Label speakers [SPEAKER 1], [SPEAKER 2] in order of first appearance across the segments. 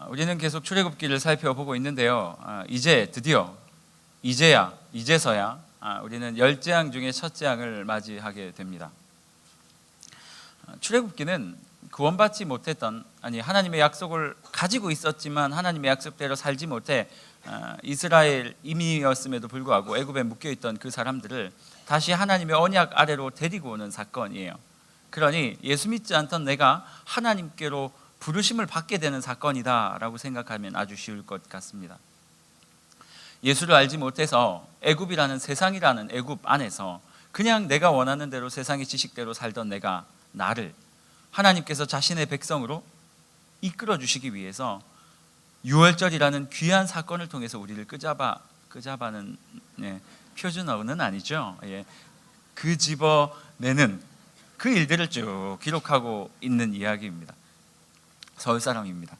[SPEAKER 1] 우리는 계속 출애굽기를 살펴보고 있는데요. 이제 드디어 이제서야 우리는 10재앙 중에 첫 재앙을 맞이하게 됩니다. 출애굽기는 구원받지 못했던, 하나님의 약속을 가지고 있었지만 하나님의 약속대로 살지 못해 이스라엘 임이었음에도 불구하고 애굽에 묶여있던 그 사람들을 다시 하나님의 언약 아래로 데리고 오는 사건이에요. 그러니 예수 믿지 않던 내가 하나님께로 부르심을 받게 되는 사건이다 라고 생각하면 아주 쉬울 것 같습니다. 예수를 알지 못해서 애굽이라는 세상이라는 애굽 안에서 그냥 내가 원하는 대로 세상의 지식대로 살던 나를 하나님께서 자신의 백성으로 이끌어 주시기 위해서 유월절이라는 귀한 사건을 통해서 우리를 끄잡아는 표준어는 아니죠. 그 집어내는 그 일들을 쭉 기록하고 있는 이야기입니다. 서울 사람입니다.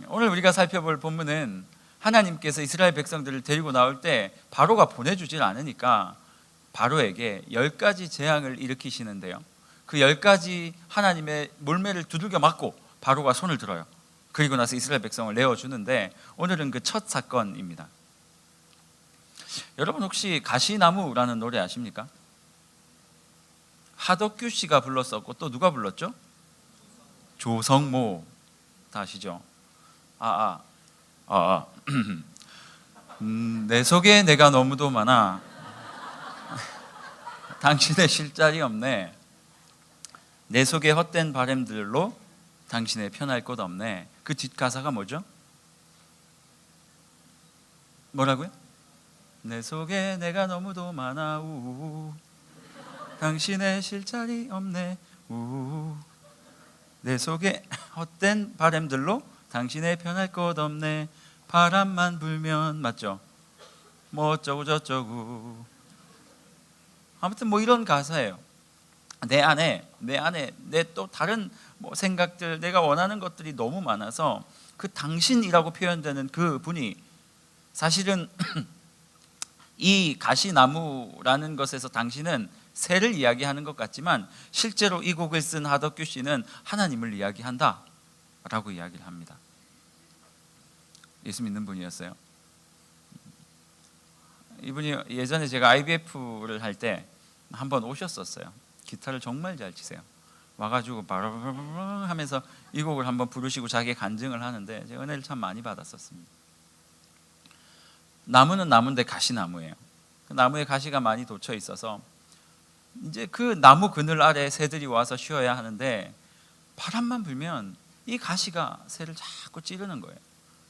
[SPEAKER 1] 오늘 우리가 살펴볼 본문은 하나님께서 이스라엘 백성들을 데리고 나올 때 바로가 보내주질 않으니까 바로에게 10가지 재앙을 일으키시는데요, 그 10가지 하나님의 몰매를 두들겨 맞고 바로가 손을 들어요. 그리고 나서 이스라엘 백성을 내어주는데 오늘은 그 첫 사건입니다. 여러분 혹시 가시나무라는 노래 아십니까? 하덕규 씨가 불렀었고 또 누가 불렀죠? 조성모. 다 아시죠? 내 속에 내가 너무도 많아, 당신의 쉴 자리 없네, 내 속에 헛된 바램들로 당신의 편할 곳 없네. 그 뒷가사가 뭐죠? 뭐라고요? 내 속에 내가 너무도 많아, 우우, 당신의 쉴 자리 없네, 우우, 내 속에 헛된 바램들로 당신의 편할 곳 없네, 바람만 불면, 맞죠? 뭐 어쩌고 저쩌고. 아무튼 뭐 이런 가사예요. 내 안에 내 또 다른 생각들, 내가 원하는 것들이 너무 많아서 그 당신이라고 표현되는 그 분이 사실은 이 가시나무라는 것에서 당신은 새를 이야기하는 것 같지만 실제로 이 곡을 쓴 하덕규 씨는 하나님을 이야기한다 라고 이야기를 합니다. 예수 믿는 분이었어요. 이분이 예전에 제가 IBF를 할 때 한번 오셨었어요. 기타를 정말 잘 치세요. 와가지고 바라바라 하면서 이 곡을 한번 부르시고 자기 간증을 하는데 제가 은혜를 참 많이 받았었습니다. 나무는 나무인데 가시나무예요. 그 나무에 가시가 많이 돋쳐 있어서 이제 그 나무 그늘 아래 새들이 와서 쉬어야 하는데 바람만 불면 이 가시가 새를 자꾸 찌르는 거예요.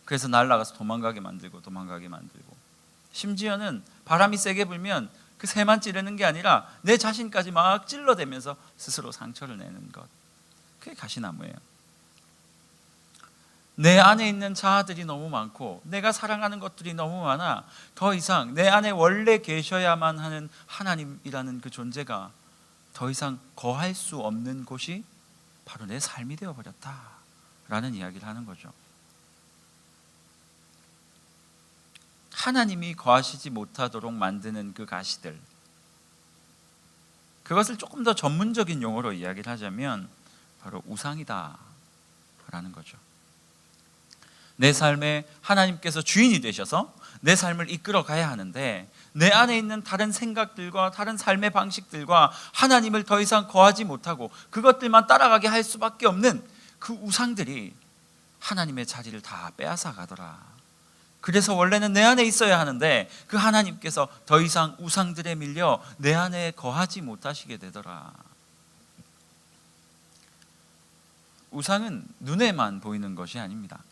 [SPEAKER 1] 그래서 날아가서 도망가게 만들고 심지어는 바람이 세게 불면 그 새만 찌르는 게 아니라 내 자신까지 막 찔러대면서 스스로 상처를 내는 것, 그게 가시나무예요. 내 안에 있는 자아들이 너무 많고 내가 사랑하는 것들이 너무 많아 더 이상 내 안에 원래 계셔야만 하는 하나님이라는 그 존재가 더 이상 거할 수 없는 곳이 바로 내 삶이 되어버렸다라는 이야기를 하는 거죠. 하나님이 거하시지 못하도록 만드는 그 가시들, 그것을 조금 더 전문적인 용어로 이야기를 하자면 바로 우상이다 라는 거죠. 내 삶에 하나님께서 주인이 되셔서 내 삶을 이끌어 가야 하는데 내 안에 있는 다른 생각들과 다른 삶의 방식들과 하나님을 더 이상 거하지 못하고 그것들만 따라가게 할 수밖에 없는 그 우상들이 하나님의 자리를 다 빼앗아 가더라. 그래서 원래는 내 안에 있어야 하는데 그 하나님께서 더 이상 우상들에 밀려 내 안에 거하지 못하시게 되더라. 우상은 눈에만 보이는 것이 아닙니다.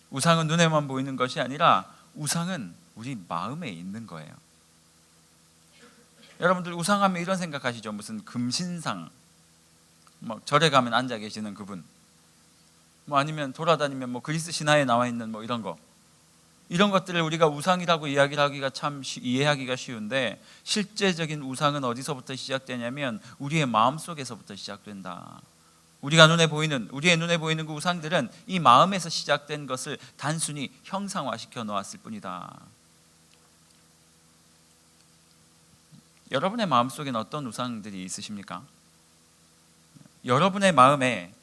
[SPEAKER 1] 우상은 눈에만 보이는 것이 아니라 우상은 우리 마음에 있는 거예요. 여러분들 우상하면 이런 생각하시죠? 무슨 금신상, 절에 가면 앉아 계시는 그분, 아니면 돌아다니면 그리스 신화에 나와 있는 이런 거, 이런 것들을 우리가 우상이라고 이야기를 하기가 참 이해하기가 쉬운데 실제적인 우상은 어디서부터 시작되냐면 우리의 마음속에서부터 시작된다. 우리의 눈에 보이는 그 우상들은 이 마음에서 시작된 것을 단순히 형상화시켜 놓았을 뿐이다. 여러분의 마음속에는 어떤 우상들이 있으십니까? 여러분의 마음에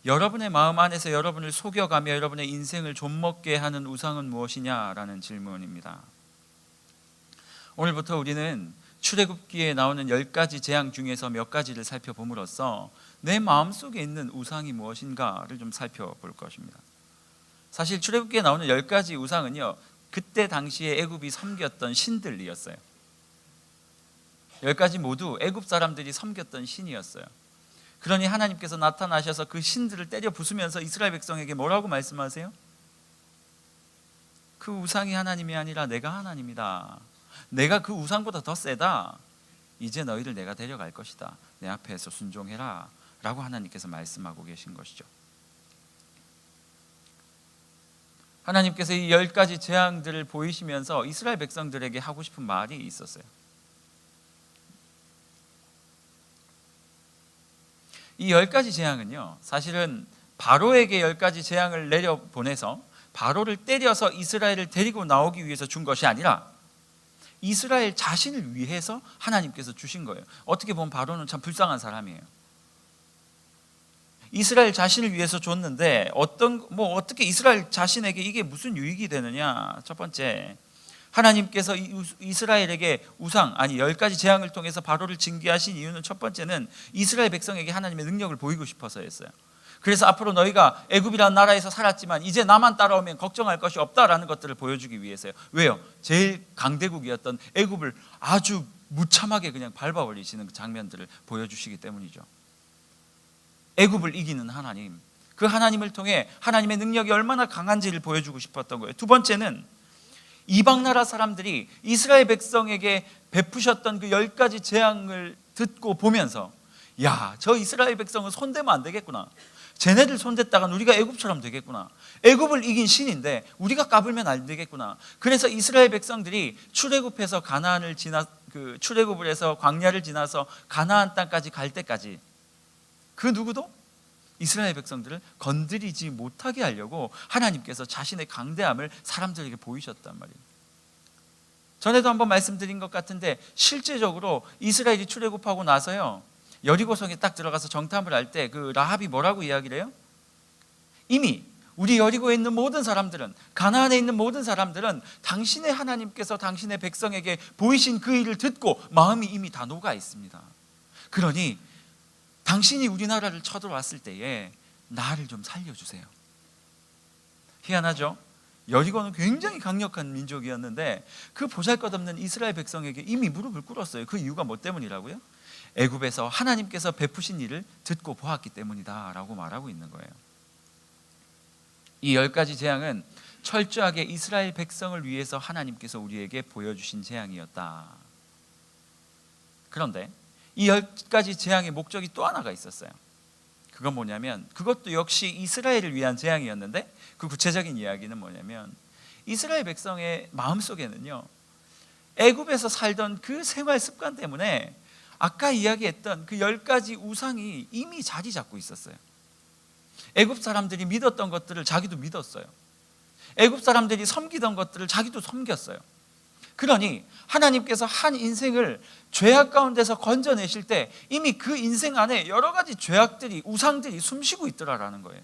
[SPEAKER 1] 여러분의 마음 안에서 여러분을 속여가며 여러분의 인생을 좀먹게 하는 우상은 무엇이냐라는 질문입니다. 오늘부터 우리는 출애굽기에 나오는 10가지 재앙 중에서 몇 가지를 살펴봄으로써 내 마음속에 있는 우상이 무엇인가를 좀 살펴볼 것입니다. 사실 출애굽기에 나오는 10가지 우상은요, 그때 당시에 애굽이 섬겼던 신들이었어요. 10가지 모두 애굽 사람들이 섬겼던 신이었어요. 그러니 하나님께서 나타나셔서 그 신들을 때려 부수면서 이스라엘 백성에게 뭐라고 말씀하세요? 그 우상이 하나님이 아니라 내가 하나님이다. 내가 그 우상보다 더 세다. 이제 너희를 내가 데려갈 것이다. 내 앞에서 순종해라 라고 하나님께서 말씀하고 계신 것이죠. 하나님께서 이 10가지 재앙들을 보이시면서 이스라엘 백성들에게 하고 싶은 말이 있었어요. 이 10가지 재앙은요, 사실은 바로에게 10가지 재앙을 내려보내서 바로를 때려서 이스라엘을 데리고 나오기 위해서 준 것이 아니라 이스라엘 자신을 위해서 하나님께서 주신 거예요. 어떻게 보면 바로는 참 불쌍한 사람이에요. 이스라엘 자신을 위해서 줬는데 어떻게 이스라엘 자신에게 이게 무슨 유익이 되느냐? 첫 번째, 하나님께서 이스라엘에게 10가지 재앙을 통해서 바로를 징계하신 이유는 첫 번째는 이스라엘 백성에게 하나님의 능력을 보이고 싶어서였어요. 그래서 앞으로 너희가 애굽이라는 나라에서 살았지만 이제 나만 따라오면 걱정할 것이 없다라는 것들을 보여주기 위해서요. 왜요? 제일 강대국이었던 애굽을 아주 무참하게 그냥 밟아버리시는 그 장면들을 보여주시기 때문이죠. 애굽을 이기는 하나님, 그 하나님을 통해 하나님의 능력이 얼마나 강한지를 보여주고 싶었던 거예요. 두 번째는 이방 나라 사람들이 이스라엘 백성에게 베푸셨던 그 10가지 재앙을 듣고 보면서, 야, 저 이스라엘 백성은 손대면 안 되겠구나. 쟤네들 손댔다간 우리가 애굽처럼 되겠구나. 애굽을 이긴 신인데 우리가 까불면 안 되겠구나. 그래서 이스라엘 백성들이 출애굽해서 출애굽을 해서 광야를 지나서 가나안 땅까지 갈 때까지 그 누구도 이스라엘 백성들을 건드리지 못하게 하려고 하나님께서 자신의 강대함을 사람들에게 보이셨단 말이에요. 전에도 한번 말씀드린 것 같은데 실제적으로 이스라엘이 출애굽하고 나서요, 여리고성에 딱 들어가서 정탐을 할 때 그 라합이 뭐라고 이야기를 해요? 이미 우리 여리고에 있는 모든 사람들은, 가나안에 있는 모든 사람들은 당신의 하나님께서 당신의 백성에게 보이신 그 일을 듣고 마음이 이미 다 녹아 있습니다. 그러니 당신이 우리나라를 쳐들어왔을 때에 나를 좀 살려주세요. 희한하죠? 여리고는 굉장히 강력한 민족이었는데 그 보잘것없는 이스라엘 백성에게 이미 무릎을 꿇었어요. 그 이유가 뭐 때문이라고요? 애굽에서 하나님께서 베푸신 일을 듣고 보았기 때문이다 라고 말하고 있는 거예요. 이 10가지 재앙은 철저하게 이스라엘 백성을 위해서 하나님께서 우리에게 보여주신 재앙이었다. 그런데 이 10가지 재앙의 목적이 또 하나가 있었어요. 그건 뭐냐면, 그것도 역시 이스라엘을 위한 재앙이었는데 그 구체적인 이야기는 뭐냐면, 이스라엘 백성의 마음속에는요, 애굽에서 살던 그 생활 습관 때문에 아까 이야기했던 그 10가지 우상이 이미 자리 잡고 있었어요. 애굽 사람들이 믿었던 것들을 자기도 믿었어요. 애굽 사람들이 섬기던 것들을 자기도 섬겼어요. 그러니 하나님께서 한 인생을 죄악 가운데서 건져내실 때 이미 그 인생 안에 여러 가지 죄악들이, 우상들이 숨쉬고 있더라라는 거예요.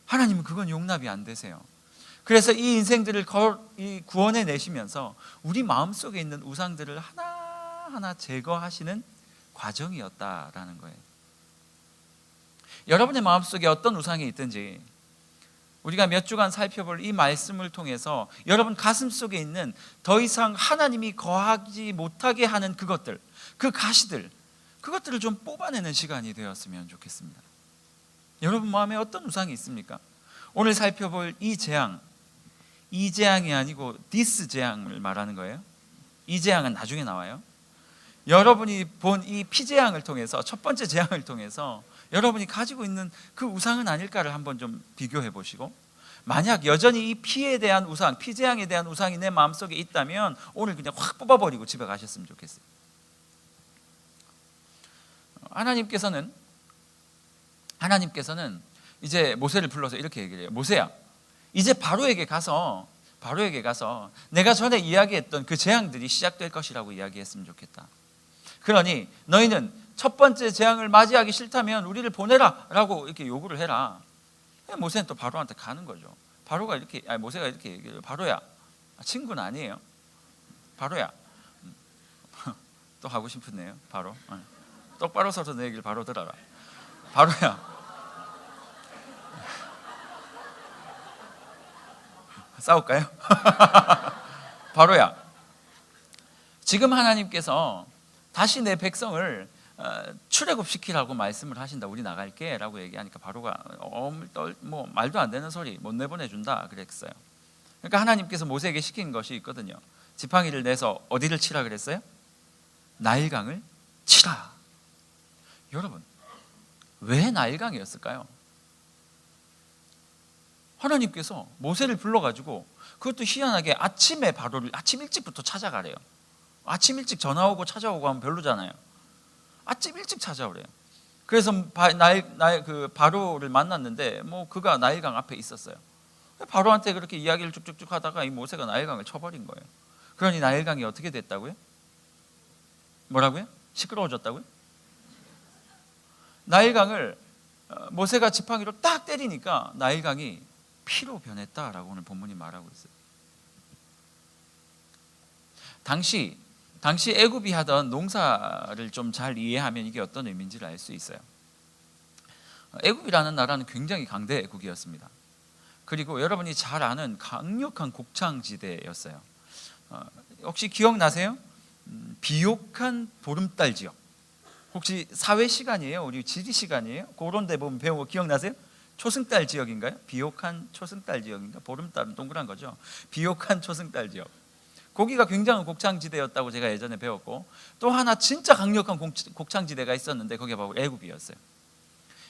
[SPEAKER 1] 하나님은 그건 용납이 안 되세요. 그래서 이 인생들을 구원해 내시면서 우리 마음속에 있는 우상들을 하나하나 제거하시는 과정이었다라는 거예요. 여러분의 마음속에 어떤 우상이 있든지 우리가 몇 주간 살펴볼 이 말씀을 통해서 여러분 가슴 속에 있는 더 이상 하나님이 거하지 못하게 하는 그것들, 그 가시들, 그것들을 좀 뽑아내는 시간이 되었으면 좋겠습니다. 여러분 마음에 어떤 우상이 있습니까? 오늘 살펴볼 이 재앙이 아니고 this 재앙을 말하는 거예요. 이 재앙은 나중에 나와요. 여러분이 본 이 피재앙을 통해서, 첫 번째 재앙을 통해서 여러분이 가지고 있는 그 우상은 아닐까를 한번 좀 비교해 보시고, 만약 여전히 이 피에 대한 우상, 피재앙에 대한 우상이 내 마음속에 있다면 오늘 그냥 확 뽑아버리고 집에 가셨으면 좋겠어요. 하나님께서는 이제 모세를 불러서 이렇게 얘기를 해요. 모세야, 이제 바로에게 가서 내가 전에 이야기했던 그 재앙들이 시작될 것이라고 이야기했으면 좋겠다. 그러니 너희는 첫 번째 재앙을 맞이하기 싫다면 우리를 보내라라고 이렇게 요구를 해라. 모세는 또 바로한테 가는 거죠. 바로가 이렇게, 모세가 이렇게 얘기해요. 바로야, 친구는 아니에요. 바로야, 또 하고 싶었네요. 바로, 똑바로 서서 내 얘기를 바로 들어라. 바로야, 싸울까요? 바로야, 지금 하나님께서 다시 내 백성을 출애굽시키라고 말씀을 하신다. 우리 나갈게 라고 얘기하니까 바로가 뭐 말도 안 되는 소리, 못 내보내준다 그랬어요. 그러니까 하나님께서 모세에게 시킨 것이 있거든요. 지팡이를 내서 어디를 치라 그랬어요? 나일강을 치라. 여러분, 왜 나일강이었을까요? 하나님께서 모세를 불러가지고, 그것도 희한하게 아침에 바로를 아침 일찍부터 찾아가래요. 아침 일찍 전화 오고 찾아오고 하면 별로잖아요. 아침 일찍 찾아오래요. 그래서 그 바로를 만났는데 뭐 그가 나일강 앞에 있었어요. 바로한테 그렇게 이야기를 쭉쭉쭉 하다가 이 모세가 나일강을 쳐버린 거예요. 그러니 나일강이 어떻게 됐다고요? 뭐라고요? 시끄러워졌다고요? 나일강을 모세가 지팡이로 딱 때리니까 나일강이 피로 변했다라고 오늘 본문이 말하고 있어요. 당시 애굽이 하던 농사를 좀 잘 이해하면 이게 어떤 의미인지를 알 수 있어요. 애굽이라는 나라는 굉장히 강대국이었습니다. 그리고 여러분이 잘 아는 강력한 곡창지대였어요. 혹시 기억나세요? 비옥한 보름달 지역. 혹시 사회 시간이에요? 우리 지리 시간이에요? 그런 데 보면 배운 거 기억나세요? 초승달 지역인가요? 비옥한 초승달 지역인가? 보름달은 동그란 거죠. 비옥한 초승달 지역. 거기가 굉장한 곡창지대였다고 제가 예전에 배웠고, 또 하나 진짜 강력한 곡창지대가 있었는데 거기가 바로 애굽이었어요.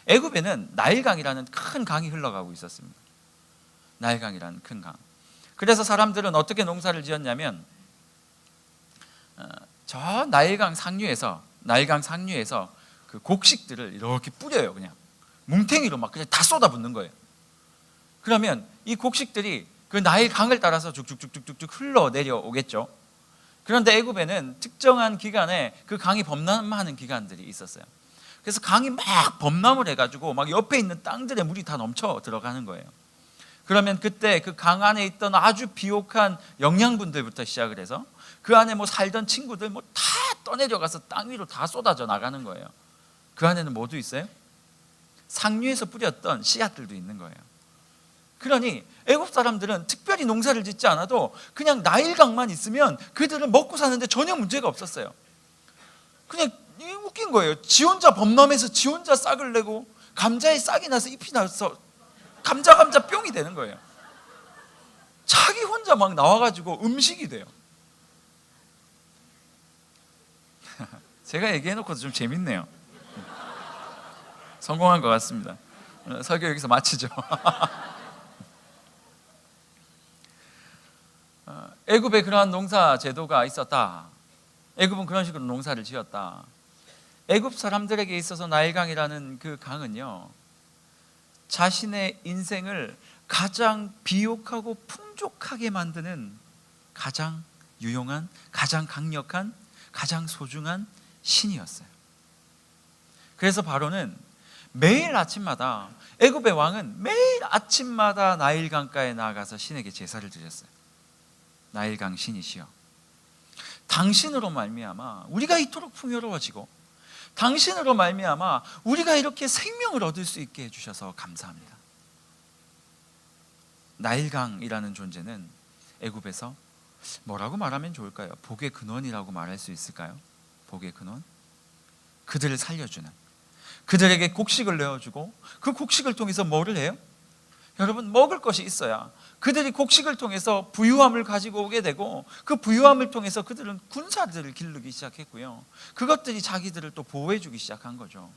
[SPEAKER 1] 애굽에는 나일강이라는 큰 강이 흘러가고 있었습니다. 나일강이라는 큰 강. 그래서 사람들은 어떻게 농사를 지었냐면 저 나일강 상류에서 그 곡식들을 이렇게 뿌려요. 그냥 뭉탱이로 막 그냥 다 쏟아붓는 거예요. 그러면 이 곡식들이 그 나일강을 따라서 쭉쭉쭉쭉쭉 흘러 내려오겠죠. 그런데 애굽에는 특정한 기간에 그 강이 범람하는 기간들이 있었어요. 그래서 강이 막 범람을 해가지고 막 옆에 있는 땅들에 물이 다 넘쳐 들어가는 거예요. 그러면 그때 그 강 안에 있던 아주 비옥한 영양분들부터 시작을 해서 그 안에 뭐 살던 친구들 뭐 다 떠내려가서 땅 위로 다 쏟아져 나가는 거예요. 그 안에는 뭐도 있어요? 상류에서 뿌렸던 씨앗들도 있는 거예요. 그러니 애굽 사람들은 특별히 농사를 짓지 않아도 그냥 나일강만 있으면 그들은 먹고 사는데 전혀 문제가 없었어요. 그냥 웃긴 거예요. 지 혼자 범람해서 지 혼자 싹을 내고 감자에 싹이 나서 잎이 나서 감자 뿅이 되는 거예요. 자기 혼자 막 나와가지고 음식이 돼요. 제가 얘기해놓고도 좀 재밌네요. 성공한 것 같습니다. 설교 여기서 마치죠. 애굽에 그러한 농사 제도가 있었다. 애굽은 그런 식으로 농사를 지었다. 애굽 사람들에게 있어서 나일강이라는 그 강은요, 자신의 인생을 가장 비옥하고 풍족하게 만드는 가장 유용한, 가장 강력한, 가장 소중한 신이었어요. 그래서 바로는 매일 아침마다, 애굽의 왕은 매일 아침마다 나일강가에 나아가서 신에게 제사를 드렸어요. 나일강 신이시여, 당신으로 말미암아 우리가 이토록 풍요로워지고 당신으로 말미암아 우리가 이렇게 생명을 얻을 수 있게 해주셔서 감사합니다. 나일강이라는 존재는 애굽에서 뭐라고 말하면 좋을까요? 복의 근원이라고 말할 수 있을까요? 복의 근원? 그들을 살려주는, 그들에게 곡식을 내어주고 그 곡식을 통해서 뭐를 해요? 여러분, 먹을 것이 있어야 그들이 곡식을 통해서 부유함을 가지고 오게 되고, 그 부유함을 통해서 그들은 군사들을 기르기 시작했고요, 그것들이 자기들을 또 보호해주기 시작한 거죠.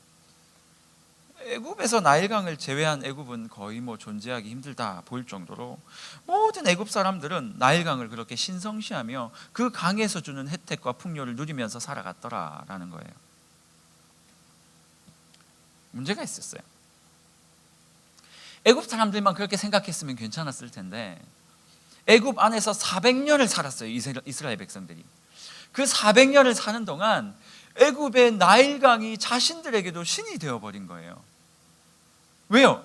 [SPEAKER 1] 애굽에서 나일강을 제외한 애굽은 거의 뭐 존재하기 힘들다 보일 정도로 모든 애굽 사람들은 나일강을 그렇게 신성시하며 그 강에서 주는 혜택과 풍요를 누리면서 살아갔더라라는 거예요. 문제가 있었어요. 애굽 사람들만 그렇게 생각했으면 괜찮았을 텐데, 애굽 안에서 400년을 살았어요. 이스라엘 백성들이. 그 400년을 사는 동안 애굽의 나일강이 자신들에게도 신이 되어버린 거예요. 왜요?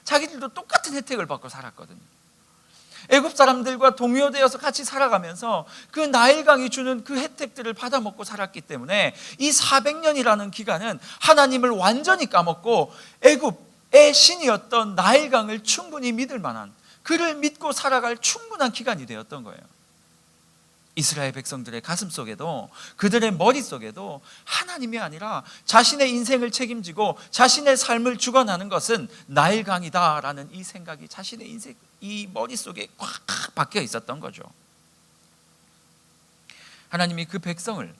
[SPEAKER 1] 자기들도 똑같은 혜택을 받고 살았거든요. 애굽 사람들과 동요되어서 같이 살아가면서 그 나일강이 주는 그 혜택들을 받아먹고 살았기 때문에 이 400년이라는 기간은 하나님을 완전히 까먹고 애굽의 신이었던 나일강을 충분히 믿을 만한, 그를 믿고 살아갈 충분한 기간이 되었던 거예요. 이스라엘 백성들의 가슴 속에도, 그들의 머릿속에도 하나님이 아니라 자신의 인생을 책임지고 자신의 삶을 주관하는 것은 나일강이다라는 이 생각이 자신의 인생, 이 머릿속에 꽉 박혀 있었던 거죠. 하나님이 그 백성을,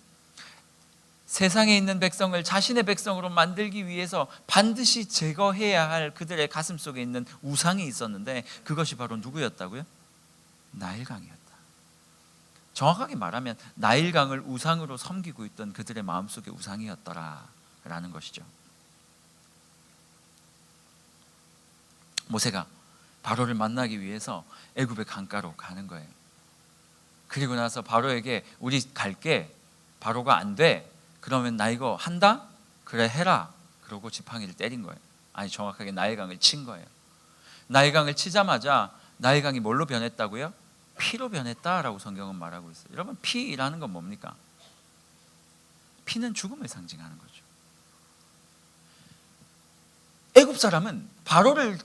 [SPEAKER 1] 세상에 있는 백성을 자신의 백성으로 만들기 위해서 반드시 제거해야 할 그들의 가슴 속에 있는 우상이 있었는데, 그것이 바로 누구였다고요? 나일강이었다. 정확하게 말하면 나일강을 우상으로 섬기고 있던 그들의 마음속의 우상이었더라라는 것이죠. 모세가 바로를 만나기 위해서 애굽의 강가로 가는 거예요. 그리고 나서 바로에게 우리 갈게. 바로가 안 돼. 그러면 나 이거 한다? 그래 해라. 그러고 지팡이를 때린 거예요. 아니, 정확하게 나일강을 친 거예요. 나일강을 치자마자 나일강이 뭘로 변했다고요? 피로 변했다라고 성경은 말하고 있어요. 여러분, 피라는 건 뭡니까? 피는 죽음을 상징하는 거죠. 애굽 사람은 바로를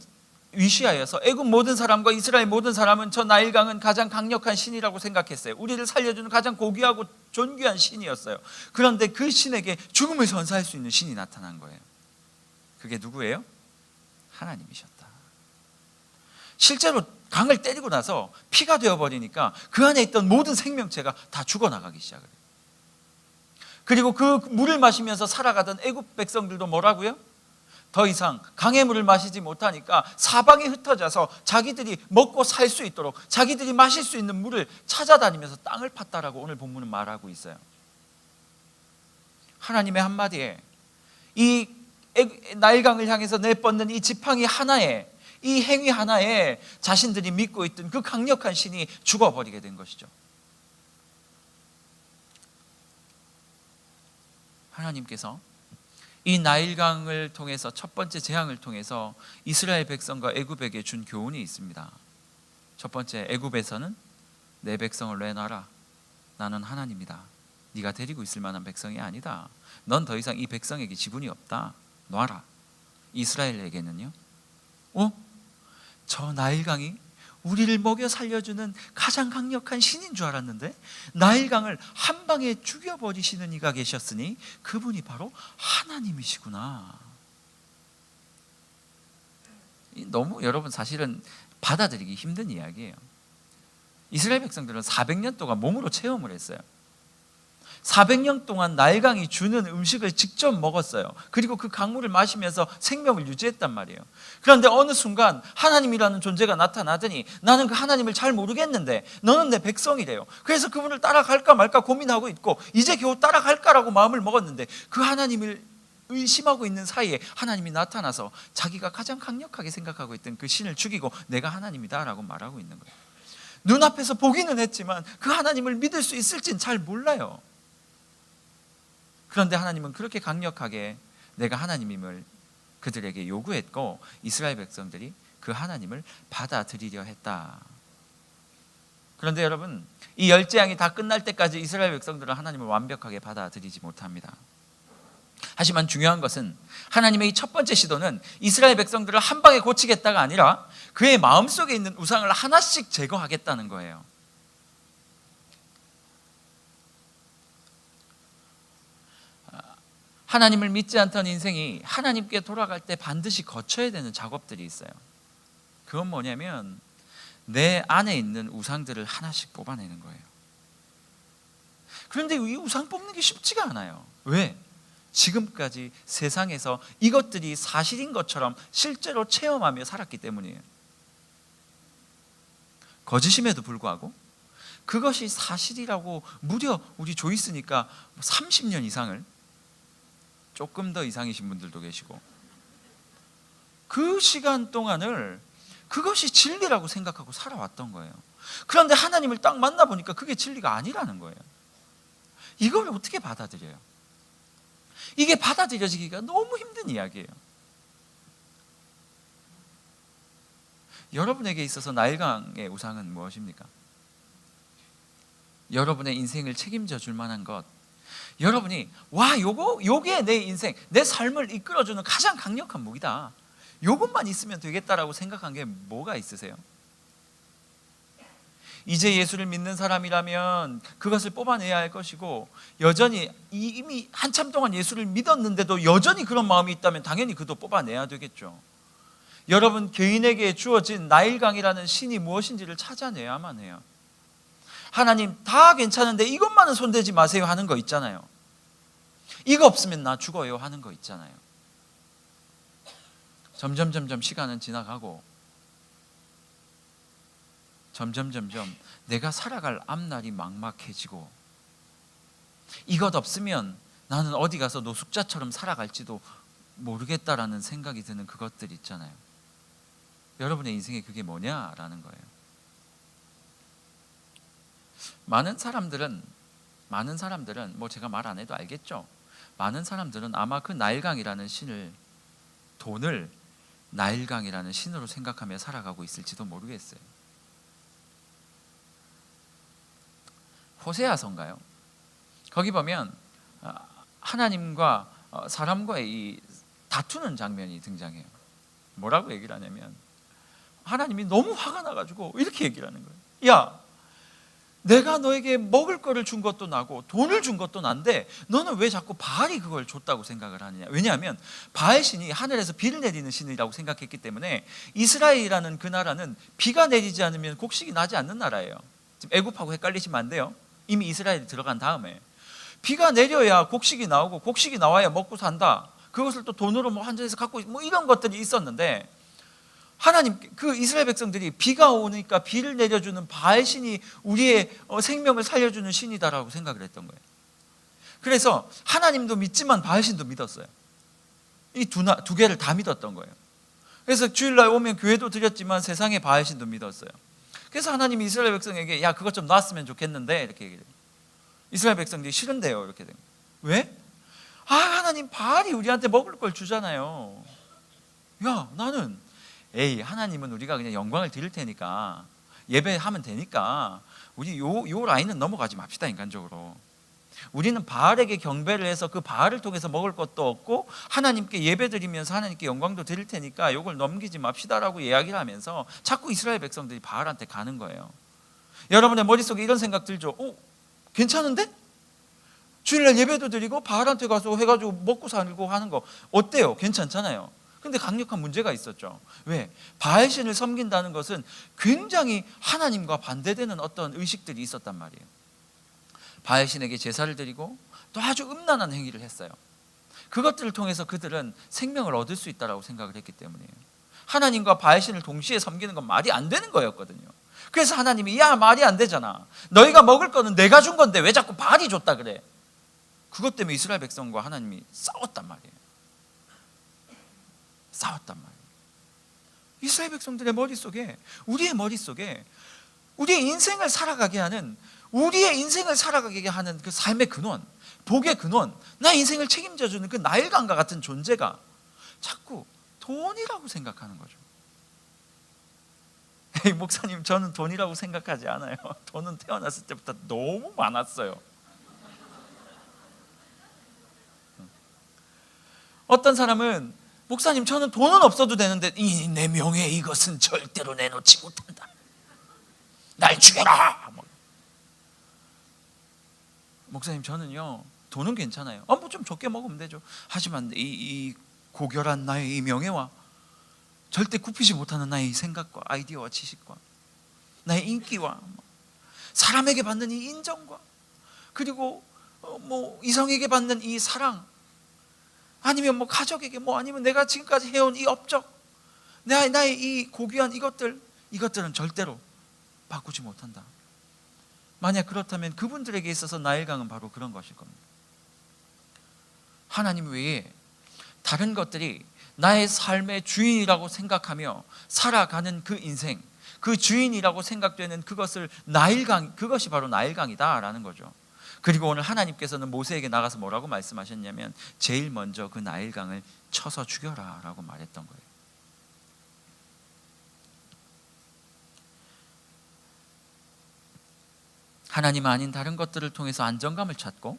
[SPEAKER 1] 위시하여서 애굽 모든 사람과 이스라엘 모든 사람은 저 나일강은 가장 강력한 신이라고 생각했어요. 우리를 살려주는 가장 고귀하고 존귀한 신이었어요. 그런데 그 신에게 죽음을 선사할 수 있는 신이 나타난 거예요. 그게 누구예요? 하나님이셨다. 실제로 강을 때리고 나서 피가 되어버리니까 그 안에 있던 모든 생명체가 다 죽어나가기 시작을 해요. 그리고 그 물을 마시면서 살아가던 애굽 백성들도 뭐라고요? 더 이상 강의 물을 마시지 못하니까 사방에 흩어져서 자기들이 먹고 살 수 있도록 자기들이 마실 수 있는 물을 찾아다니면서 땅을 팠다라고 오늘 본문은 말하고 있어요. 하나님의 한마디에 이 나일강을 향해서 내뻗는 이 지팡이 하나에, 이 행위 하나에 자신들이 믿고 있던 그 강력한 신이 죽어버리게 된 것이죠. 하나님께서 이 나일강을 통해서, 첫 번째 재앙을 통해서 이스라엘 백성과 애굽에게 준 교훈이 있습니다. 첫 번째, 애굽에서는 내 백성을 내놔라. 나는 하나님이다. 네가 데리고 있을 만한 백성이 아니다. 넌 더 이상 이 백성에게 지분이 없다. 놔라. 이스라엘에게는요, 저 나일강이 우리를 먹여 살려주는 가장 강력한 신인 줄 알았는데 나일강을 한 방에 죽여버리시는 이가 계셨으니 그분이 바로 하나님이시구나. 너무 여러분 사실은 받아들이기 힘든 이야기예요. 이스라엘 백성들은 400년 동안 몸으로 체험을 했어요. 400년 동안 나일강이 주는 음식을 직접 먹었어요. 그리고 그 강물을 마시면서 생명을 유지했단 말이에요. 그런데 어느 순간 하나님이라는 존재가 나타나더니 나는 그 하나님을 잘 모르겠는데 너는 내 백성이래요. 그래서 그분을 따라갈까 말까 고민하고 있고 이제 겨우 따라갈까라고 마음을 먹었는데 그 하나님을 의심하고 있는 사이에 하나님이 나타나서 자기가 가장 강력하게 생각하고 있던 그 신을 죽이고 내가 하나님이다라고 말하고 있는 거예요. 눈앞에서 보기는 했지만 그 하나님을 믿을 수 있을지는 잘 몰라요. 그런데 하나님은 그렇게 강력하게 내가 하나님임을 그들에게 요구했고 이스라엘 백성들이 그 하나님을 받아들이려 했다. 그런데 여러분, 이 열재앙이 다 끝날 때까지 이스라엘 백성들은 하나님을 완벽하게 받아들이지 못합니다. 하지만 중요한 것은 하나님의 이 첫 번째 시도는 이스라엘 백성들을 한 방에 고치겠다가 아니라 그의 마음속에 있는 우상을 하나씩 제거하겠다는 거예요. 하나님을 믿지 않던 인생이 하나님께 돌아갈 때 반드시 거쳐야 되는 작업들이 있어요. 그건 뭐냐면 내 안에 있는 우상들을 하나씩 뽑아내는 거예요. 그런데 이 우상 뽑는 게 쉽지가 않아요. 왜? 지금까지 세상에서 이것들이 사실인 것처럼 실제로 체험하며 살았기 때문이에요. 거짓임에도 불구하고 그것이 사실이라고 무려 우리 조이스니까 30년 이상을, 조금 더 이상이신 분들도 계시고, 그 시간 동안을 그것이 진리라고 생각하고 살아왔던 거예요. 그런데 하나님을 딱 만나보니까 그게 진리가 아니라는 거예요. 이걸 어떻게 받아들여요? 이게 받아들여지기가 너무 힘든 이야기예요. 여러분에게 있어서 나일강의 우상은 무엇입니까? 여러분의 인생을 책임져 줄 만한 것, 여러분이 요게 내 인생, 내 삶을 이끌어주는 가장 강력한 무기다, 요것만 있으면 되겠다라고 생각한 게 뭐가 있으세요? 이제 예수를 믿는 사람이라면 그것을 뽑아내야 할 것이고, 여전히 이미 한참 동안 예수를 믿었는데도 여전히 그런 마음이 있다면 당연히 그도 뽑아내야 되겠죠. 여러분 개인에게 주어진 나일강이라는 신이 무엇인지를 찾아내야만 해요. 하나님 다 괜찮은데 이것만은 손대지 마세요 하는 거 있잖아요. 이거 없으면 나 죽어요 하는 거 있잖아요. 점점 시간은 지나가고 점점 내가 살아갈 앞날이 막막해지고, 이것 없으면 나는 어디 가서 노숙자처럼 살아갈지도 모르겠다라는 생각이 드는 그것들 있잖아요. 여러분의 인생에 그게 뭐냐라는 거예요. 많은 사람들은 뭐 제가 말 안 해도 알겠죠. 많은 사람들은 아마 그 나일강이라는 신을, 돈을 나일강이라는 신으로 생각하며 살아가고 있을지도 모르겠어요. 호세아서인가요? 거기 보면 하나님과 사람과의 이 다투는 장면이 등장해요. 뭐라고 얘기를 하냐면, 하나님이 너무 화가 나가지고 이렇게 얘기를 하는 거예요. 야, 내가 너에게 먹을 거를 준 것도 나고 돈을 준 것도 난데 너는 왜 자꾸 바알이 그걸 줬다고 생각을 하느냐. 왜냐하면 바알 신이 하늘에서 비를 내리는 신이라고 생각했기 때문에 이스라엘이라는 그 나라는 비가 내리지 않으면 곡식이 나지 않는 나라예요. 지금 애굽하고 헷갈리시면 안 돼요. 이미 이스라엘이 들어간 다음에 비가 내려야 곡식이 나오고, 곡식이 나와야 먹고 산다. 그것을 또 돈으로 뭐 한전에서 갖고 뭐 이런 것들이 있었는데, 하나님 그 이스라엘 백성들이 비가 오니까 비를 내려주는 바알 신이 우리의 생명을 살려주는 신이다라고 생각을 했던 거예요. 그래서 하나님도 믿지만 바알 신도 믿었어요. 이 두 개를 다 믿었던 거예요. 그래서 주일날 오면 교회도 드렸지만 세상의 바알 신도 믿었어요. 그래서 하나님이 이스라엘 백성에게 야, 그것 좀 놨으면 좋겠는데 이렇게 얘기해요. 이스라엘 백성들이 싫은데요 이렇게 된 거예요. 왜? 하나님 바알이 우리한테 먹을 걸 주잖아요. 야, 나는 하나님은 우리가 그냥 영광을 드릴 테니까 예배하면 되니까 우리 요 라인은 넘어가지 맙시다. 인간적으로 우리는 바알에게 경배를 해서 그 바알을 통해서 먹을 것도 없고 하나님께 예배드리면서 하나님께 영광도 드릴 테니까 요걸 넘기지 맙시다라고 이야기를 하면서 자꾸 이스라엘 백성들이 바알한테 가는 거예요. 여러분의 머릿속에 이런 생각 들죠? 괜찮은데? 주일날 예배도 드리고 바알한테 가서 해가지고 먹고 살고 하는 거 어때요? 괜찮잖아요. 근데 강력한 문제가 있었죠. 왜? 바알신을 섬긴다는 것은 굉장히 하나님과 반대되는 어떤 의식들이 있었단 말이에요. 바알신에게 제사를 드리고 또 아주 음란한 행위를 했어요. 그것들을 통해서 그들은 생명을 얻을 수 있다고 생각을 했기 때문이에요. 하나님과 바알신을 동시에 섬기는 건 말이 안 되는 거였거든요. 그래서 하나님이 야, 말이 안 되잖아. 너희가 먹을 거는 내가 준 건데 왜 자꾸 바알이 줬다 그래. 그것 때문에 이스라엘 백성과 하나님이 싸웠단 말이에요. 이스라엘 백성들의 머릿속에, 우리의 머릿속에 우리의 인생을 살아가게 하는 그 삶의 근원, 복의 근원, 나 인생을 책임져주는 그 나일강과 같은 존재가 자꾸 돈이라고 생각하는 거죠. 목사님, 저는 돈이라고 생각하지 않아요. 돈은 태어났을 때부터 너무 많았어요. 어떤 사람은 목사님, 저는 돈은 없어도 되는데 내 명예 이것은 절대로 내놓지 못한다. 날 죽여라. 목사님, 저는요 돈은 괜찮아요. 뭐 좀 적게 먹으면 되죠. 하지만 이 고결한 나의 이 명예와 절대 굽히지 못하는 나의 생각과 아이디어와 지식과 나의 인기와 사람에게 받는 이 인정과 그리고 뭐 이성에게 받는 이 사랑, 아니면 뭐 가족에게 아니면 내가 지금까지 해온 이 업적, 나의 이 고귀한 이것들은 절대로 바꾸지 못한다. 만약 그렇다면 그분들에게 있어서 나일강은 바로 그런 것일 겁니다. 하나님 외에 다른 것들이 나의 삶의 주인이라고 생각하며 살아가는 그 인생, 그 주인이라고 생각되는 그것이 바로 나일강이다라는 거죠. 그리고 오늘 하나님께서는 모세에게 나가서 뭐라고 말씀하셨냐면 제일 먼저 그 나일강을 쳐서 죽여라 라고 말했던 거예요. 하나님 아닌 다른 것들을 통해서 안정감을 찾고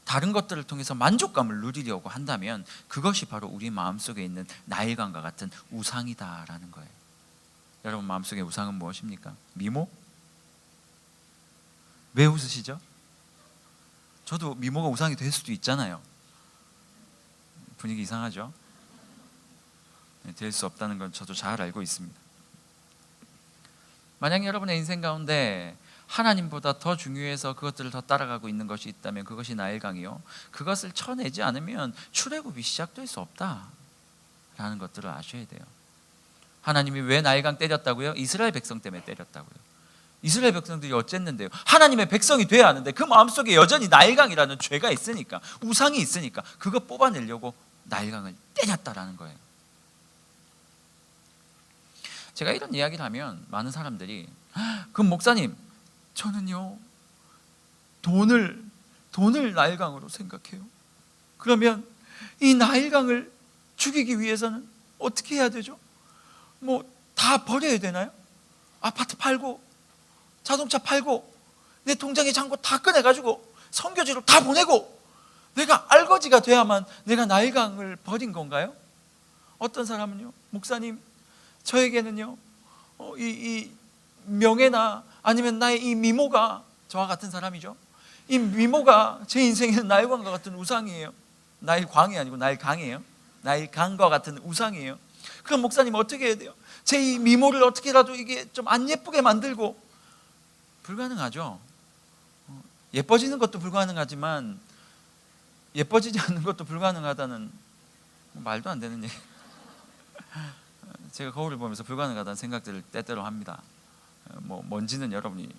[SPEAKER 1] 다른 것들을 통해서 만족감을 누리려고 한다면 그것이 바로 우리 마음속에 있는 나일강과 같은 우상이다라는 거예요. 여러분 마음속의 우상은 무엇입니까? 미모? 왜 웃으시죠? 저도 미모가 우상이 될 수도 있잖아요. 분위기 이상하죠? 될 수 없다는 건 저도 잘 알고 있습니다. 만약 여러분의 인생 가운데 하나님보다 더 중요해서 그것들을 더 따라가고 있는 것이 있다면 그것이 나일강이요, 그것을 쳐내지 않으면 출애굽이 시작될 수 없다라는 것들을 아셔야 돼요. 하나님이 왜 나일강 때렸다고요? 이스라엘 백성 때문에 때렸다고요. 이스라엘 백성들이 어쨌는데요, 하나님의 백성이 돼야 하는데 그 마음속에 여전히 나일강이라는 죄가 있으니까, 우상이 있으니까 그거 뽑아내려고 나일강을 때렸다라는 거예요. 제가 이런 이야기를 하면 많은 사람들이 그럼 목사님 저는요 돈을 나일강으로 생각해요. 그러면 이 나일강을 죽이기 위해서는 어떻게 해야 되죠? 뭐 다 버려야 되나요? 아파트 팔고 자동차 팔고 내 통장의 잔고 다 꺼내가지고 선교지로 다 보내고 내가 알거지가 돼야만 내가 나일강을 버린 건가요? 어떤 사람은요, 목사님 저에게는요 이 명예나 아니면 나의 이 미모가, 저와 같은 사람이죠, 이 미모가 제 인생에는 나일강과 같은 우상이에요. 나일광이 아니고 나일강이에요. 나일강과 같은 우상이에요. 그럼 목사님 어떻게 해야 돼요? 제 이 미모를 어떻게라도 이게 좀 안 예쁘게 만들고. 불가능하죠. 예뻐지는 것도 불가능하지만 예뻐지지 않는 것도 불가능하다는 말도 안 되는 얘기. 제가 거울을 보면서 불가능하다는 생각들을 때때로 합니다. 뭔지는 여러분이,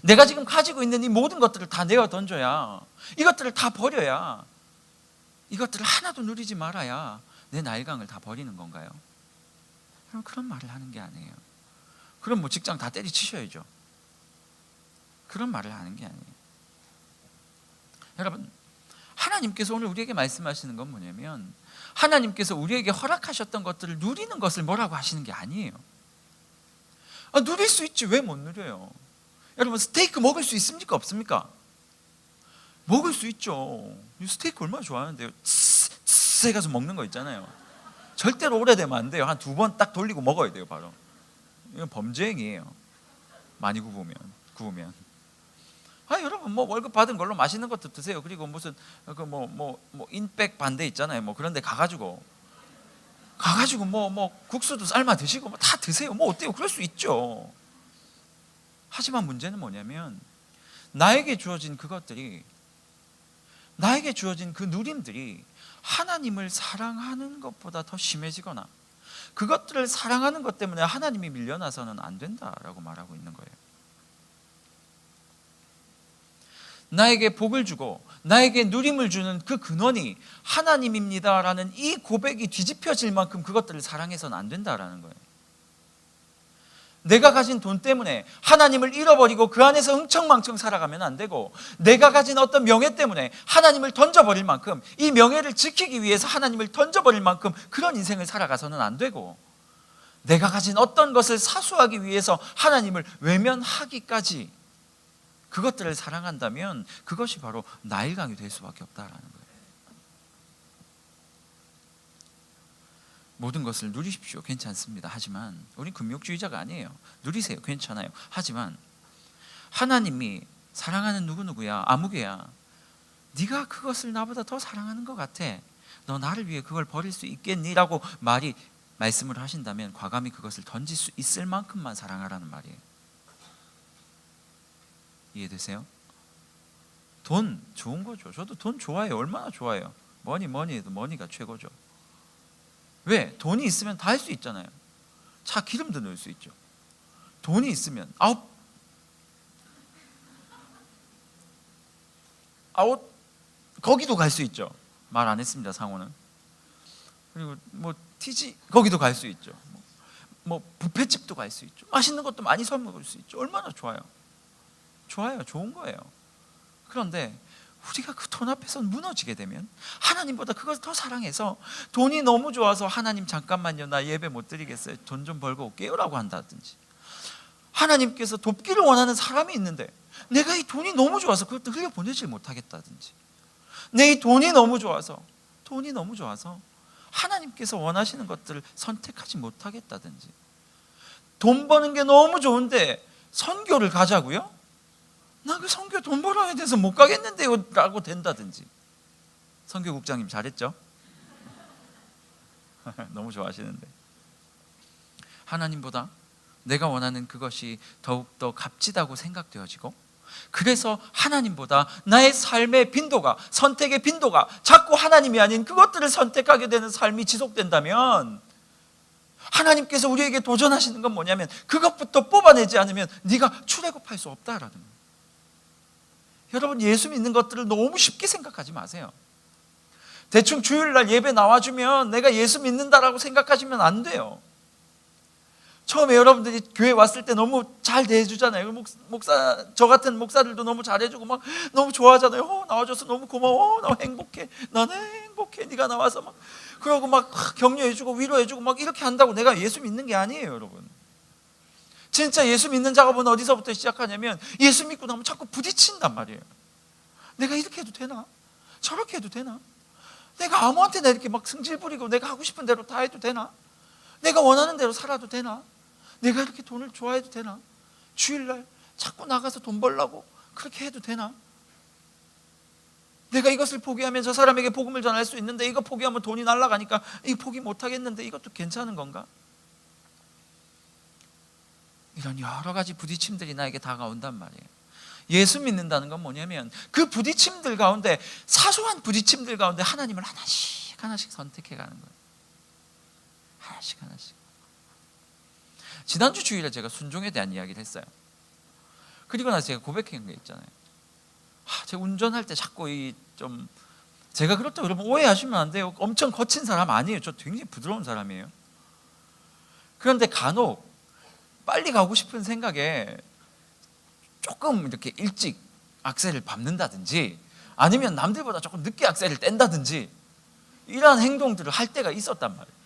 [SPEAKER 1] 내가 지금 가지고 있는 이 모든 것들을 다 내어 던져야, 이것들을 다 버려야, 이것들을 하나도 누리지 말아야 내 나일강을 다 버리는 건가요? 여러분 그런 말을 하는 게 아니에요. 그럼 뭐 직장 다 때리치셔야죠. 그런 말을 하는 게 아니에요. 여러분 하나님께서 오늘 우리에게 말씀하시는 건 뭐냐면, 하나님께서 우리에게 허락하셨던 것들을 누리는 것을 뭐라고 하시는 게 아니에요. 누릴 수 있지 왜 못 누려요? 여러분 스테이크 먹을 수 있습니까 없습니까? 먹을 수 있죠. 스테이크 얼마나 좋아하는데요. 쓱 가서 먹는 거 있잖아요. 절대로 오래되면 안 돼요. 한 2번 딱 돌리고 먹어야 돼요 바로. 이건 범죄 행위예요. 많이 구우면. 여러분 뭐 월급 받은 걸로 맛있는 것도 드세요. 그리고 무슨 인백 반대 있잖아요. 뭐 그런데 가가지고 뭐 국수도 삶아 드시고 뭐 다 드세요. 뭐 어때요? 그럴 수 있죠. 하지만 문제는 뭐냐면 나에게 주어진 그것들이, 나에게 주어진 그 누림들이 하나님을 사랑하는 것보다 더 심해지거나 그것들을 사랑하는 것 때문에 하나님이 밀려나서는 안 된다라고 말하고 있는 거예요. 나에게 복을 주고 나에게 누림을 주는 그 근원이 하나님입니다라는 이 고백이 뒤집혀질 만큼 그것들을 사랑해서는 안 된다라는 거예요. 내가 가진 돈 때문에 하나님을 잃어버리고 그 안에서 흥청망청 살아가면 안 되고, 내가 가진 어떤 명예 때문에 하나님을 던져버릴 만큼, 이 명예를 지키기 위해서 하나님을 던져버릴 만큼 그런 인생을 살아가서는 안 되고, 내가 가진 어떤 것을 사수하기 위해서 하나님을 외면하기까지 그것들을 사랑한다면 그것이 바로 나일강이 될 수밖에 없다라는 거예요. 모든 것을 누리십시오. 괜찮습니다. 하지만 우린 금욕주의자가 아니에요. 누리세요. 괜찮아요. 하지만 하나님이 사랑하는 누구누구야, 아무개야, 네가 그것을 나보다 더 사랑하는 것 같아, 너 나를 위해 그걸 버릴 수 있겠니? 라고 말씀을 하신다면 과감히 그것을 던질 수 있을 만큼만 사랑하라는 말이에요. 이해되세요? 돈 좋은 거죠. 저도 돈 좋아해요. 얼마나 좋아해요. 뭐니 해도 머니가 최고죠. 왜? 돈이 있으면 다 할 수 있잖아요. 차 기름도 넣을 수 있죠. 돈이 있으면 아웃 거기도 갈 수 있죠. 말 안 했습니다, 상호는. 그리고 뭐 TG 거기도 갈 수 있죠. 뭐 뷔페집도 갈 수 있죠. 맛있는 것도 많이 사 먹을 수 있죠. 얼마나 좋아요. 좋아요. 좋은 거예요. 그런데 우리가 그 돈 앞에서 무너지게 되면 하나님보다 그걸 더 사랑해서 돈이 너무 좋아서 하나님 잠깐만요, 나 예배 못 드리겠어요, 돈 좀 벌고 올게요 라고 한다든지, 하나님께서 돕기를 원하는 사람이 있는데 내가 이 돈이 너무 좋아서 그것도 흘려보내질 못하겠다든지, 내 이 돈이 너무 좋아서 하나님께서 원하시는 것들을 선택하지 못하겠다든지, 돈 버는 게 너무 좋은데 선교를 가자고요? 나 그 선교 돈 벌어야 돼서 못 가겠는데요 라고 된다든지. 선교국장님 잘했죠? 너무 좋아하시는데. 하나님보다 내가 원하는 그것이 더욱더 값지다고 생각되어지고, 그래서 하나님보다 나의 삶의 빈도가, 선택의 빈도가 자꾸 하나님이 아닌 그것들을 선택하게 되는 삶이 지속된다면, 하나님께서 우리에게 도전하시는 건 뭐냐면 그것부터 뽑아내지 않으면 네가 출애굽할 수 없다라는 거예요. 여러분, 예수 믿는 것들을 너무 쉽게 생각하지 마세요. 대충 주일날 예배 나와주면 내가 예수 믿는다라고 생각하시면 안 돼요. 처음에 여러분들이 교회 왔을 때 너무 잘 대해주잖아요. 목사, 저 같은 목사들도 너무 잘해주고 막 너무 좋아하잖아요. 나와줘서 너무 고마워, 나 행복해, 나는 행복해, 네가 나와서 막 그러고 막 격려해주고 위로해주고 막 이렇게 한다고 내가 예수 믿는 게 아니에요, 여러분. 진짜 예수 믿는 작업은 어디서부터 시작하냐면 예수 믿고 나면 자꾸 부딪힌단 말이에요. 내가 이렇게 해도 되나? 저렇게 해도 되나? 내가 아무한테나 이렇게 막 승질 부리고 내가 하고 싶은 대로 다 해도 되나? 내가 원하는 대로 살아도 되나? 내가 이렇게 돈을 좋아해도 되나? 주일날 자꾸 나가서 돈 벌려고 그렇게 해도 되나? 내가 이것을 포기하면 저 사람에게 복음을 전할 수 있는데 이거 포기하면 돈이 날아가니까 이거 포기 못하겠는데 이것도 괜찮은 건가? 이런 여러 가지 부딪힘들이 나에게 다가온단 말이에요. 예수 믿는다는 건 뭐냐면 그 부딪힘들 가운데, 사소한 부딪힘들 가운데 하나님을 하나씩 선택해 가는 거예요. 하나씩. 지난주 주일에 제가 순종에 대한 이야기를 했어요. 그리고 나서 제가 고백한 게 있잖아요. 제가 운전할 때 자꾸 제가 그렇다고 여러분 오해하시면 안 돼요. 엄청 거친 사람 아니에요. 저 굉장히 부드러운 사람이에요. 그런데 간혹 빨리 가고 싶은 생각에 조금 이렇게 일찍 악셀을 밟는다든지, 아니면 남들보다 조금 늦게 악셀을 뗀다든지, 이러한 행동들을 할 때가 있었단 말이에요.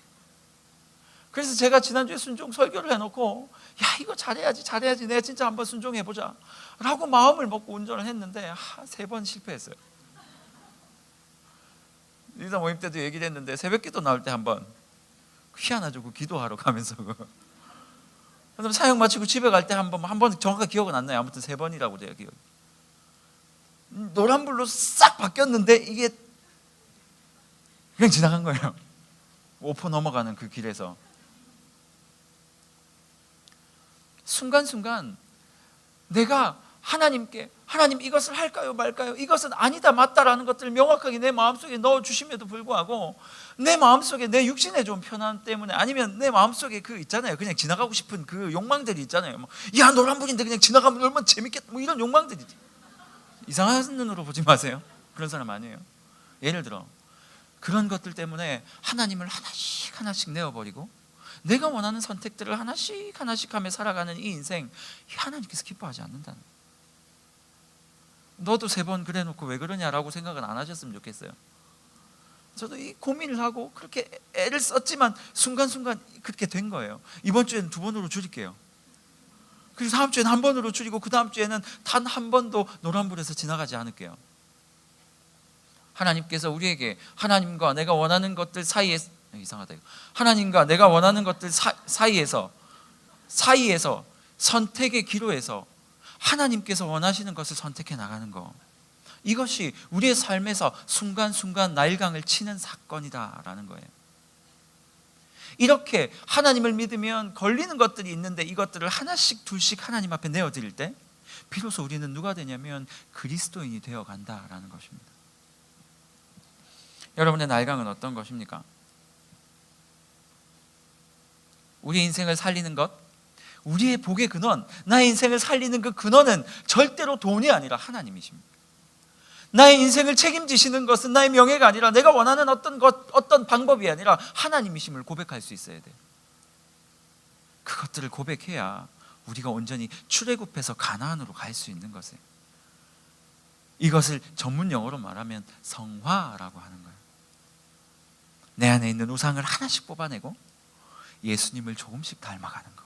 [SPEAKER 1] 그래서 제가 지난주에 순종 설교를 해놓고 이거 잘해야지 내가 진짜 한번 순종해보자 라고 마음을 먹고 운전을 했는데 3번 실패했어요. 리더 모임 때도 얘기를 했는데 새벽기도 나올 때 한번, 희한하죠, 그 기도하러 가면서 그다음 사역 마치고 집에 갈 때 한 번 정확하게 기억은 안 나요. 아무튼 3번이라고 돼요, 기억. 노란불로 싹 바뀌었는데 이게 그냥 지나간 거예요. 5포 넘어가는 그 길에서 순간순간 내가 하나님께, 하나님 이것을 할까요 말까요, 이것은 아니다 맞다라는 것들을 명확하게 내 마음속에 넣어주심에도 불구하고 내 마음속에 내 육신의 좀 편안 때문에, 아니면 내 마음속에 그 있잖아요, 그냥 지나가고 싶은 그 욕망들이 있잖아요. 야, 노란불인데 그냥 지나가면 얼마나 재밌겠다, 이런 욕망들이. 이상한 눈으로 보지 마세요. 그런 사람 아니에요. 예를 들어 그런 것들 때문에 하나님을 하나씩 내어버리고 내가 원하는 선택들을 하나씩 하며 살아가는 이 인생, 하나님께서 기뻐하지 않는다는 거예요. 너도 3번 그래놓고 왜 그러냐라고 생각은 안 하셨으면 좋겠어요. 저도 이 고민을 하고 그렇게 애를 썼지만 순간순간 그렇게 된 거예요. 이번 주에는 2번으로 줄일게요. 그리고 다음 주에는 1번으로 줄이고 그 다음 주에는 단 1번도 노란불에서 지나가지 않을게요. 하나님께서 우리에게 하나님과 내가 원하는 것들 사이에, 이상하다 이거. 하나님과 내가 원하는 것들 사이에서 선택의 기로에서 하나님께서 원하시는 것을 선택해 나가는 거, 이것이 우리의 삶에서 순간순간 나일강을 치는 사건이다라는 거예요. 이렇게 하나님을 믿으면 걸리는 것들이 있는데 이것들을 하나씩 둘씩 하나님 앞에 내어드릴 때 비로소 우리는 누가 되냐면 그리스도인이 되어간다라는 것입니다. 여러분의 나일강은 어떤 것입니까? 우리 인생을 살리는 것, 우리의 복의 근원, 나의 인생을 살리는 그 근원은 절대로 돈이 아니라 하나님이십니다. 나의 인생을 책임지시는 것은 나의 명예가 아니라 내가 원하는 어떤 방법이 아니라 하나님이심을 고백할 수 있어야 돼요. 그것들을 고백해야 우리가 온전히 출애굽해서 가나안으로 갈 수 있는 것이에요. 이것을 전문 용어로 말하면 성화라고 하는 거예요. 내 안에 있는 우상을 하나씩 뽑아내고 예수님을 조금씩 닮아가는 것.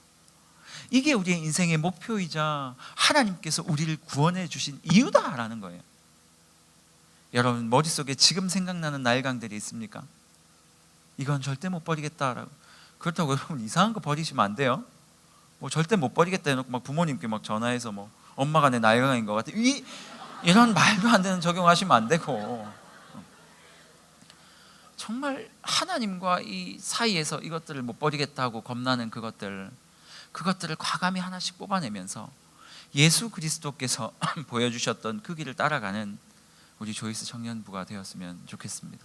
[SPEAKER 1] 이게 우리의 인생의 목표이자 하나님께서 우리를 구원해 주신 이유다라는 거예요. 여러분 머릿속에 지금 생각나는 나일강들이 있습니까? 이건 절대 못 버리겠다라고. 그렇다고 여러분 이상한 거 버리시면 안 돼요. 뭐 절대 못 버리겠다 해놓고 막 부모님께 막 전화해서 뭐 엄마가 내 나일강인 것 같아, 이런 말도 안 되는 적용하시면 안 되고, 정말 하나님과 이 사이에서 이것들을 못 버리겠다고 겁나는 그것들을 과감히 하나씩 뽑아내면서 예수 그리스도께서 보여주셨던 그 길을 따라가는 우리 조이스 청년부가 되었으면 좋겠습니다.